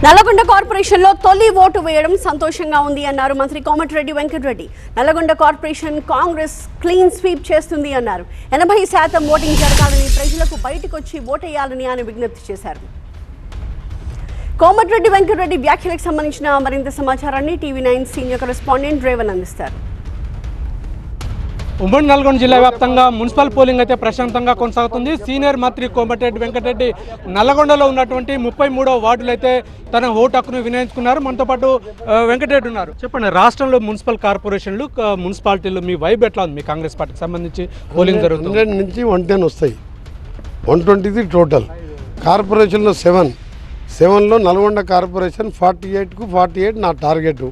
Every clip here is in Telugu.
నల్లగొండ కార్పొరేషన్ లో తొలి ఓటు వేయడం సంతోషంగా ఉంది అన్నారు మంత్రి Komatireddy Venkat Reddy. Nalgonda corporation Congress clean sweep చేస్తుంది అన్నారు. 80% ఓటింగ్ జరగాలని, ప్రజలకు బయటకు వచ్చి ఓటేయాలని ఆయన విజ్ఞప్తి చేశారు. కోమటిరెడ్డి వెంకటరెడ్డి వ్యాఖ్యలకు సంబంధించిన మరింత సమాచారాన్ని టీవీ9 సీనియర్ కరెస్పాండెంట్ రేవన్ అందిస్తారు. ఉమ్మడి నల్గొండ జిల్లా వ్యాప్తంగా మున్సిపల్ పోలింగ్ అయితే ప్రశాంతంగా కొనసాగుతుంది. సీనియర్ మంత్రి కోమటిరెడ్డి వెంకటరెడ్డి నల్లగొండలో ఉన్నటువంటి 33వ వార్డులు అయితే తన ఓటు హక్కును వినియోగించుకున్నారు. మనతో పాటు వెంకటరెడ్డి ఉన్నారు. చెప్పండి, రాష్ట్రంలో మున్సిపల్ కార్పొరేషన్లు, మున్సిపాలిటీలు మీ వైబ్ ఎట్లా ఉంది? మీ కాంగ్రెస్ పార్టీకి సంబంధించి పోలింగ్ జరుగుతుంది. 100 నుంచి 110 వస్తాయి, 120 టోటల్. కార్పొరేషన్లో 7లో నల్గొండ కార్పొరేషన్ 48కు 48 నా టార్గెట్.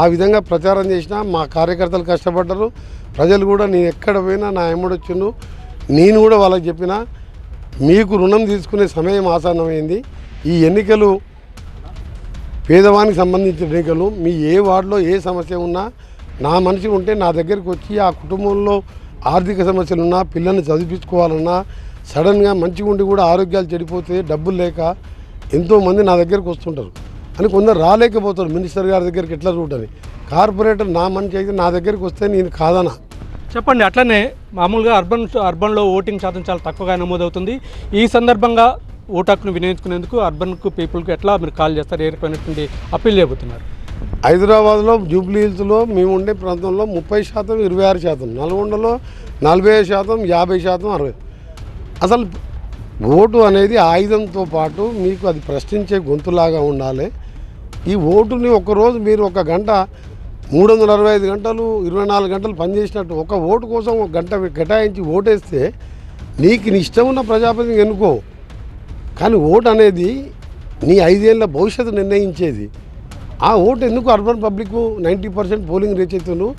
ఆ విధంగా ప్రచారం చేసిన మా కార్యకర్తలు కష్టపడ్డారు. ప్రజలు కూడా నేను ఎక్కడ పోయినా నా ఎమ్మడొచ్చిండు. నేను కూడా వాళ్ళకి చెప్పిన, మీకు రుణం తీసుకునే సమయం ఆసన్నమైంది. ఈ ఎన్నికలు పేదవానికి సంబంధించిన ఎన్నికలు. మీ ఏ వార్డులో ఏ సమస్య ఉన్నా నా మనిషి ఉంటే నా దగ్గరికి వచ్చి, ఆ కుటుంబంలో ఆర్థిక సమస్యలున్నా, పిల్లల్ని చదివించుకోవాలన్నా, సడన్గా మంచిగా ఉండి కూడా ఆరోగ్యాలు చెడిపోతే డబ్బులు లేక ఎంతోమంది నా దగ్గరికి వస్తుంటారు. అని కొందరు రాలేకపోతారు మినిస్టర్ గారి దగ్గరికి ఎట్లా చూడని. కార్పొరేటర్ నా మనిషి అయితే నా దగ్గరికి వస్తే నేను కాదనా. చెప్పండి, అట్లనే మామూలుగా అర్బన్లో ఓటింగ్ శాతం చాలా తక్కువగా నమోదవుతుంది. ఈ సందర్భంగా ఓటు హక్కును వినియోగించుకునేందుకు అర్బన్కు పీపుల్కి ఎట్లా మీరు కాల్ చేస్తారు? ఏ రకమైనటువంటి అప్పీల్ చేయబోతున్నారు? హైదరాబాద్లో జూబ్లీ హిల్స్లో మేము ఉండే ప్రాంతంలో 30%, 26%, నల్గొండలో 45%, 50%, 60%. అసలు ఓటు అనేది ఆయుధంతో పాటు మీకు అది ప్రశ్నించే గొంతులాగా ఉండాలి. ఈ ఓటుని ఒకరోజు మీరు 1 గంట 365 గంటలు 24 గంటలు పనిచేసినట్టు ఒక ఓటు కోసం 1 గంట కేటాయించి ఓటేస్తే నీకు ఇష్టం ఉన్న ప్రజాప్రతినిధిని ఎన్నుకో. కానీ ఓటు అనేది నీ 5 ఏళ్ళ భవిష్యత్తు నిర్ణయించేది. ఆ ఓటు ఎందుకు అర్బన్ పబ్లిక్ 90% పోలింగ్ రీచ్ అవుతున్నారు.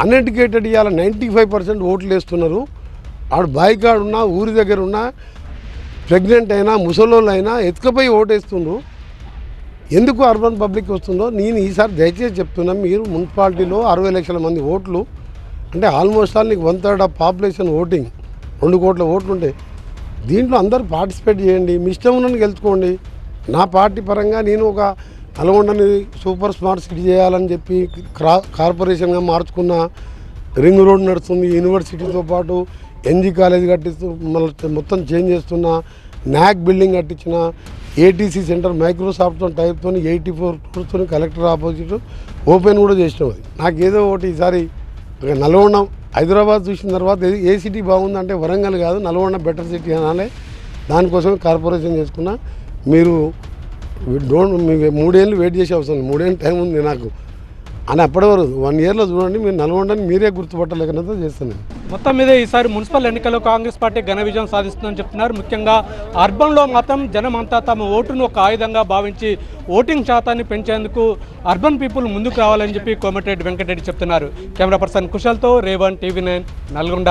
అన్ఎడ్యుకేటెడ్ ఇవాళ 95% ఓట్లు వేస్తున్నారు. ఆడు బాయికాడు ఉన్నా, ఊరి దగ్గర ఉన్నా, ప్రెగ్నెంట్ అయినా, ముసలోళ్ళు అయినా ఎత్తుకపోయి ఓటేస్తుండ్రు. ఎందుకు అర్బన్ పబ్లిక్ వస్తుందో నేను ఈసారి దయచేసి చెప్తున్నా. మీరు మున్సిపాలిటీలో 60 లక్షల మంది ఓట్లు అంటే ఆల్మోస్ట్ ఆల్ నీకు 1/3 ఆఫ్ పాపులేషన్ ఓటింగ్, 2 కోట్ల ఓట్లు ఉంటాయి. దీంట్లో అందరూ పార్టిసిపేట్ చేయండి, మీ ఇష్టం ఉన్నది గెలుచుకోండి. నా పార్టీ పరంగా నేను ఒక నల్గొండని సూపర్ స్మార్ట్ సిటీ చేయాలని చెప్పి కార్పొరేషన్గా మార్చుకున్న. రింగ్ రోడ్ నడుస్తుంది, యూనివర్సిటీతో పాటు ఎన్జీ కాలేజ్ కట్టిస్తూ మొత్తం చేంజ్ చేస్తున్నా. నాక్ బిల్డింగ్ కట్టించిన, ఏటీసీ సెంటర్ మైక్రోసాఫ్ట్తో టైప్తో 84 crores కలెక్టర్ ఆపోజిట్ ఓపెన్ కూడా చేసినాం. అది నాకు ఏదో ఒకటి ఈసారి నల్గొండ హైదరాబాద్ చూసిన తర్వాత ఏ సిటీ బాగుందంటే వరంగల్ కాదు, నల్గొండ బెటర్ సిటీ అనాలి. దానికోసం కార్పొరేషన్ చేసుకున్నా. మీరు మీకు 3 ఏళ్ళు వెయిట్ చేసే అవసరం, 3 ఏళ్ళు టైం ఉంది నాకు అని. అప్పటి వరకు 1 yearలో చూడండి, మీరు నల్గొండని మీరే గుర్తుపట్టలేకనంత చేస్తాను. మొత్తం మీద ఈసారి మున్సిపల్ ఎన్నికల్లో కాంగ్రెస్ పార్టీ ఘన విజయం సాధిస్తుందని చెప్తున్నారు. ముఖ్యంగా అర్బన్లో మాత్రం జనం అంతా తమ ఓటును ఒక ఆయుధంగా భావించి ఓటింగ్ శాతాన్ని పెంచేందుకు అర్బన్ పీపుల్ ముందుకు రావాలని చెప్పి కోమటిరెడ్డి వెంకటరెడ్డి చెప్తున్నారు. Camera person కుశల్తో Revan, TV9 Nalgonda.